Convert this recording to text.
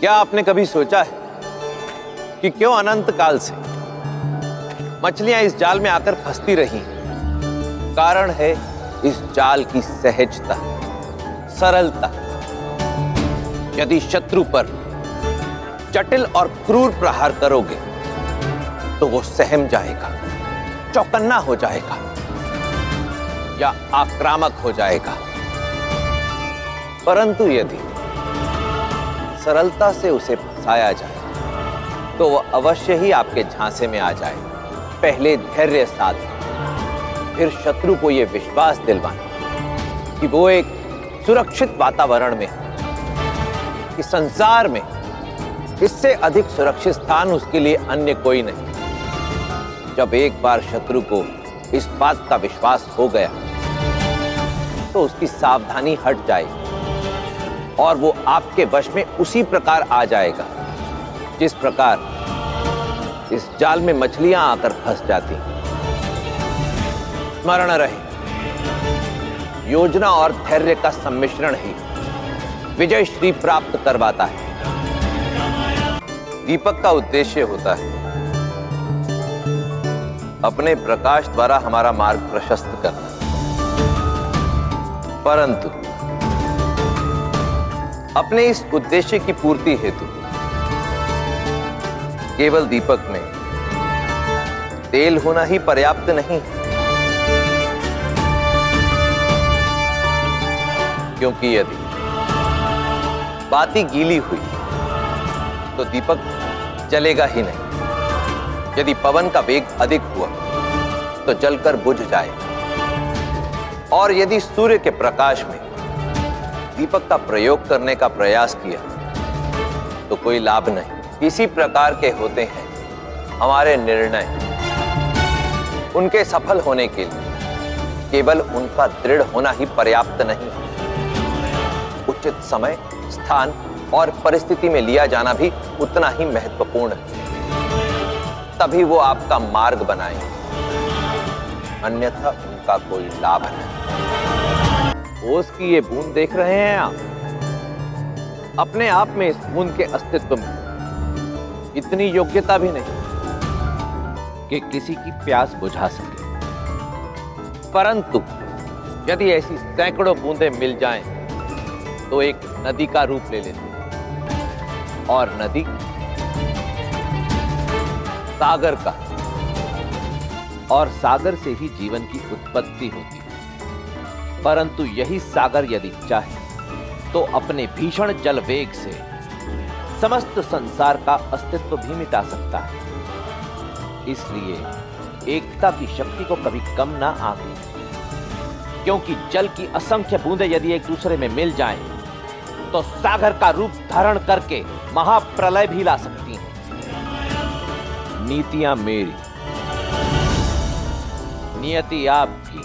क्या आपने कभी सोचा है कि क्यों अनंत काल से मछलियां इस जाल में आकर फंसती रही हैं? कारण है इस जाल की सहजता, सरलता। यदि शत्रु पर जटिल और क्रूर प्रहार करोगे तो वो सहम जाएगा, चौकन्ना हो जाएगा या आक्रामक हो जाएगा। परंतु यदि सरलता से उसे फंसाया जाए तो वह अवश्य ही आपके झांसे में आ जाए। पहले धैर्य साध, फिर शत्रु को यह विश्वास दिलवाएं कि वो एक सुरक्षित वातावरण में है, कि संसार में इससे अधिक सुरक्षित स्थान उसके लिए अन्य कोई नहीं। जब एक बार शत्रु को इस बात का विश्वास हो गया तो उसकी सावधानी हट जाएगी और वो आपके वश में उसी प्रकार आ जाएगा जिस प्रकार इस जाल में मछलियां आकर फंस जाती। स्मरण रहे, योजना और धैर्य का सम्मिश्रण ही विजय श्री प्राप्त करवाता है। दीपक का उद्देश्य होता है अपने प्रकाश द्वारा हमारा मार्ग प्रशस्त करना, परंतु अपने इस उद्देश्य की पूर्ति हेतु केवल दीपक में तेल होना ही पर्याप्त नहीं, क्योंकि यदि बाती गीली हुई तो दीपक जलेगा ही नहीं। यदि पवन का वेग अधिक हुआ तो जलकर बुझ जाए, और यदि सूर्य के प्रकाश में दीपक का प्रयोग करने का प्रयास किया तो कोई लाभ नहीं। इसी प्रकार के होते हैं हमारे निर्णय। उनके सफल होने के लिए केवल उनका दृढ़ होना ही पर्याप्त नहीं, उचित समय, स्थान और परिस्थिति में लिया जाना भी उतना ही महत्वपूर्ण है। तभी वो आपका मार्ग बनाए, अन्यथा उनका कोई लाभ नहीं। ओस की ये बूंद देख रहे हैं आप? अपने आप में इस बूंद के अस्तित्व में इतनी योग्यता भी नहीं कि किसी की प्यास बुझा सके, परंतु यदि ऐसी सैकड़ों बूंदें मिल जाएं तो एक नदी का रूप ले लेती है, और नदी सागर का, और सागर से ही जीवन की उत्पत्ति होती है। परंतु यही सागर यदि चाहे तो अपने भीषण जल वेग से समस्त संसार का अस्तित्व भी मिटा सकता है। इसलिए एकता की शक्ति को कभी कम ना आंके, क्योंकि जल की असंख्य बूंदें यदि एक दूसरे में मिल जाएं, तो सागर का रूप धारण करके महाप्रलय भी ला सकती हैं। नीतियां मेरी, नियति आपकी,